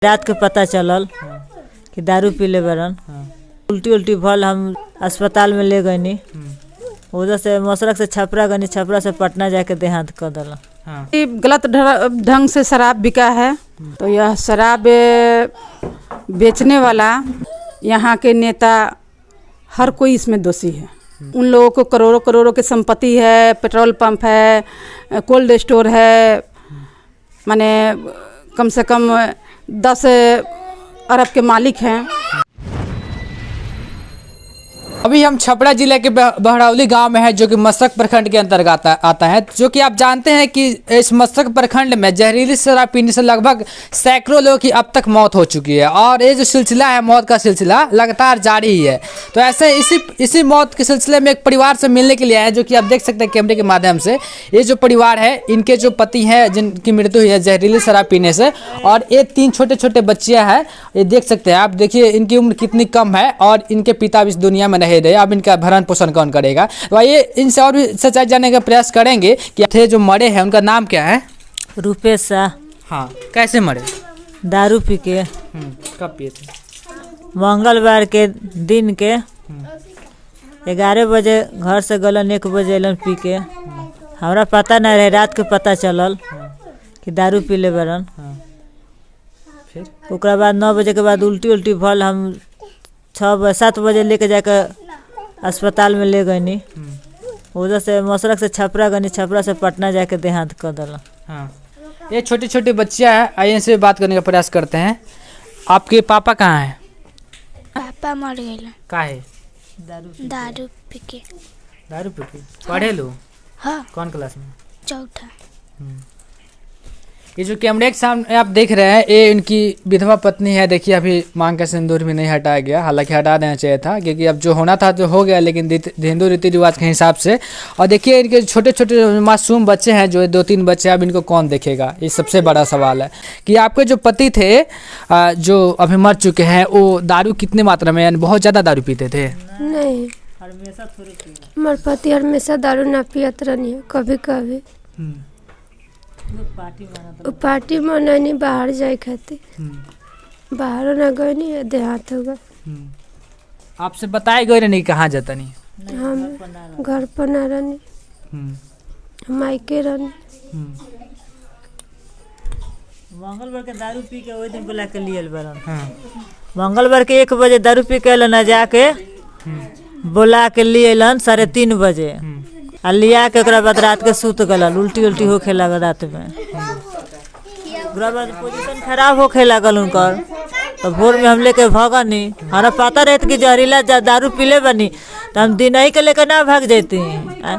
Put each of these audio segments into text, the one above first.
रात के पता चलल कि दारू पीले बरन। उल्टी उल्टी भल हम अस्पताल में ले गईनी। उधर से मसरक से छपरा गनी, छपरा से पटना जाके देहांत कर दिला। गलत ढंग से शराब बिका है, तो यह शराब बेचने वाला यहाँ के नेता हर कोई इसमें दोषी है। उन लोगों को करोड़ों करोड़ों की संपत्ति है, पेट्रोल पंप है, कोल्ड स्टोर है, माने कम से कम 10 अरब के मालिक हैं। अभी हम छपरा जिले के बहरौली गांव में है, जो कि मशरक प्रखंड के अंतर्गत आता है। जो कि आप जानते हैं कि इस मशरक प्रखंड में जहरीली शराब पीने से लगभग सैकड़ों लोगों की अब तक मौत हो चुकी है, और ये जो सिलसिला है, मौत का सिलसिला लगातार जारी ही है। तो ऐसे इसी मौत के सिलसिले में एक परिवार से मिलने के लिए आए, जो कि आप देख सकते हैं कैमरे के माध्यम से। ये जो परिवार है, इनके जो पति हैं जिनकी मृत्यु हुई है जहरीली शराब पीने से, और ये 3 छोटे छोटे बच्चियाँ हैं, ये देख सकते हैं आप। देखिए इनकी उम्र कितनी कम है, और इनके पिता भी इस दुनिया में नहीं रहे। अब इनका भरण पोषण कौन करेगा? तो आइए इनसे और भी सच्चाई जानने का प्रयास करेंगे कि थे जो मरे हैं उनका नाम क्या है। रुपेश शाह। हाँ, कैसे मरे? दारू पी के। कब पिए थे? मंगलवार के दिन के 11 बजे घर से गलन, 1 बजे अलन पी के। हमरा पता नहीं रहे, रात के पता चलल कि दारू पीले बरन। फिर ओकरा बाद 9 बजे के बाद उल्टी उल्टी भल हम 7 बजे लेके जाकर अस्पताल में ले गईनी। उधर से मसरक से छपरा गनी, छपरा से पटना जाके देहांत कर दिला। हाँ, ये छोटी छोटी बच्चियाँ हैं। आइए इनसे बात करने का प्रयास करते हैं। आपके पापा कहाँ हैं? पापा मर गए। कहाँ है? दारू पी के। दारू पी के पढ़े लो? हाँ। कौन क्लास में? चौथा। ये जो कैमरे के सामने आप देख रहे हैं, ये इनकी विधवा पत्नी है। देखिए अभी मांग का सिंदूर भी नहीं हटाया गया, हालांकि हटा देना चाहिए था, क्योंकि अब जो होना था तो हो गया, लेकिन हिंदू रीति रिवाज के हिसाब से। और देखिए इनके छोटे छोटे मासूम बच्चे हैं, जो 2-3 बच्चे, अब इनको कौन देखेगा? ये सबसे बड़ा सवाल है कि आपके जो पति थे जो अभी मर चुके हैं, वो दारू कितने मात्रा में, यानी बहुत ज़्यादा दारू पीते थे? नहीं, हमारे पति हमेशा दारू ना पियत रहनी, कभी कभी पार्टी मनानी, बाहर जाए खातिर बाहर ना गए नहीं, देहात होगा। आपसे बताए गए नहीं कहाँ जाता? नहीं, हम घर पर ना रहनी, मायके रहनी। मंगलवार के दारू पी के वही दिन बुला के लिए बरन। मंगलवार के 1 बजे दारू पी के अलन, जाके बुला के लिए अलन 3:30 बजे। आ लिया के ओकरा बाद रात के सूत गलन, उल्टी उल्टी होखे लागल रात में। ओकरा बाद पोजीशन खराब होखे लागल उनकर, तो भोर में हम लेके भगनी। हमारा पता रहता कि जहरीला दारू पीले बनी, तो हम दिन ही के लेकर ना भाग जाती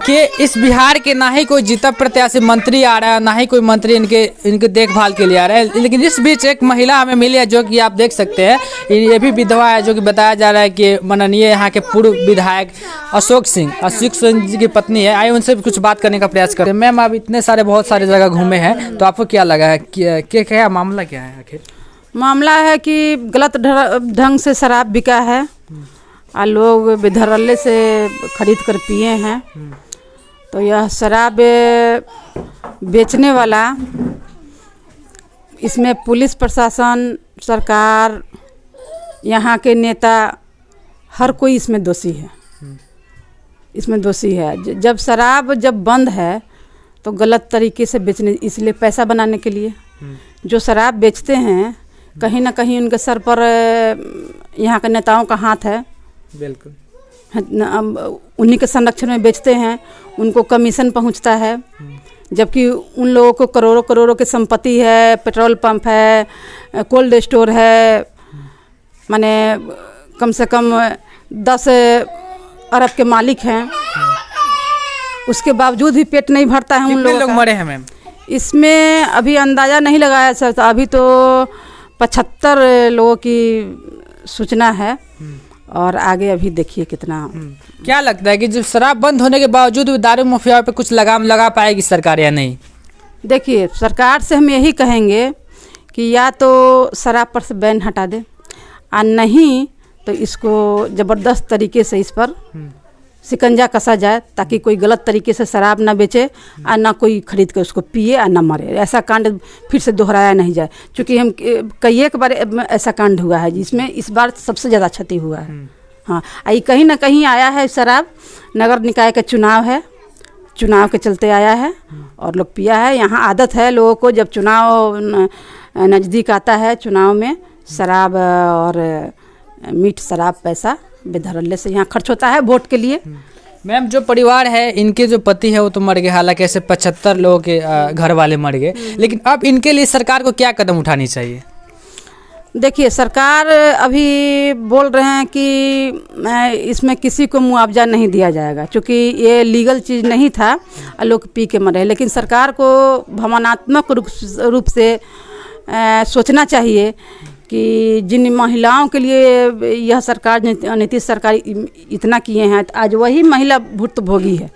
कि इस बिहार के ना ही कोई जीता प्रत्याशी मंत्री आ रहा है, ना ही कोई मंत्री इनके देखभाल के लिए आ रहा है। लेकिन इस बीच एक महिला हमें मिली है, जो कि आप देख सकते हैं, ये भी विधवा है, जो कि बताया जा रहा है कि माननीय यहाँ के पूर्व विधायक अशोक सिंह जी की पत्नी है। आइए उनसे भी कुछ बात करने का प्रयास करते हैं। मैम, आप इतने सारे बहुत सारे जगह घूमे हैं, तो आपको क्या लगा है, क्या मामला क्या है? आखिर मामला है कि गलत ढंग से शराब बिका है, और लोग बेधरल्ले से खरीद कर पिए हैं। तो यह शराब बेचने वाला, इसमें पुलिस प्रशासन, सरकार, यहाँ के नेता, हर कोई इसमें दोषी है। इसमें दोषी है। जब शराब बंद है तो गलत तरीके से बेचने, इसलिए पैसा बनाने के लिए जो शराब बेचते हैं, कहीं ना कहीं उनके सर पर यहाँ के नेताओं का हाथ है। बिल्कुल, उन्हीं के संरक्षण में बेचते हैं, उनको कमीशन पहुँचता है, जबकि उन लोगों को करोड़ों करोड़ों की संपत्ति है, पेट्रोल पंप है, कोल्ड स्टोर है, माने कम से कम 10 अरब के मालिक हैं। उसके बावजूद भी पेट नहीं भरता है उन लोगों का। लोग मरे हैं मैम? इसमें अभी अंदाज़ा नहीं लगाया सकता, अभी तो 75 लोगों की सूचना है, और आगे अभी देखिए कितना। क्या लगता है कि जो शराब बंद होने के बावजूद भी दारू माफिया पे कुछ लगाम लगा पाएगी सरकार या नहीं? देखिए, सरकार से हम यही कहेंगे कि या तो शराब पर से बैन हटा दे, और नहीं तो इसको ज़बरदस्त तरीके से इस पर शिकंजा कसा जाए ताकि कोई गलत तरीके से शराब ना बेचे और ना कोई खरीद के उसको पिए और ना मरे। ऐसा कांड फिर से दोहराया नहीं जाए, क्योंकि हम कई एक बार ऐसा कांड हुआ है जिसमें इस बार सबसे ज़्यादा क्षति हुआ है। हाँ, ये कहीं ना कहीं आया है शराब, नगर निकाय का चुनाव है, चुनाव के चलते आया है और लोग पिया है। यहाँ आदत है लोगों को, जब चुनाव नज़दीक आता है चुनाव में शराब और मीठ शराब पैसा बेधड़ल्ले से यहाँ खर्च होता है वोट के लिए। मैम, जो परिवार है इनके जो पति है वो तो मर गए, हालांकि ऐसे 75 लोगों के घर वाले मर गए, लेकिन अब इनके लिए सरकार को क्या कदम उठानी चाहिए? देखिए, सरकार अभी बोल रहे हैं कि इसमें किसी को मुआवजा नहीं दिया जाएगा, क्योंकि ये लीगल चीज़ नहीं था और लोग पी के मरे। लेकिन सरकार को भावनात्मक रूप से सोचना चाहिए कि जिन महिलाओं के लिए यह सरकार, नीतीश सरकार इतना किए हैं, तो आज वही महिला भुक्तभोगी है।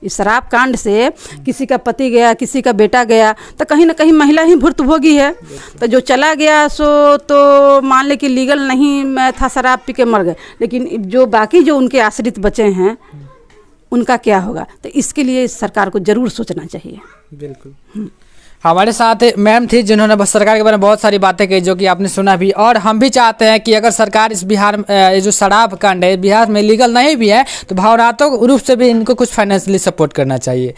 इस शराब कांड से किसी का पति गया, किसी का बेटा गया, तो कहीं ना कहीं महिला ही भुक्तभोगी है। तो जो चला गया सो तो मान ले कि लीगल नहीं था, शराब पी के मर गए, लेकिन जो बाकी जो उनके आश्रित बचे हैं उनका क्या होगा? तो इसके लिए सरकार को ज़रूर सोचना चाहिए। बिल्कुल। हमारे साथ मैम थी जिन्होंने बस सरकार के बारे में बहुत सारी बातें कही जो कि आपने सुना भी, और हम भी चाहते हैं कि अगर सरकार इस बिहार ये जो शराब कांड है बिहार में लीगल नहीं भी है तो भावनात्मक रूप से भी इनको कुछ फाइनेंशियली सपोर्ट करना चाहिए।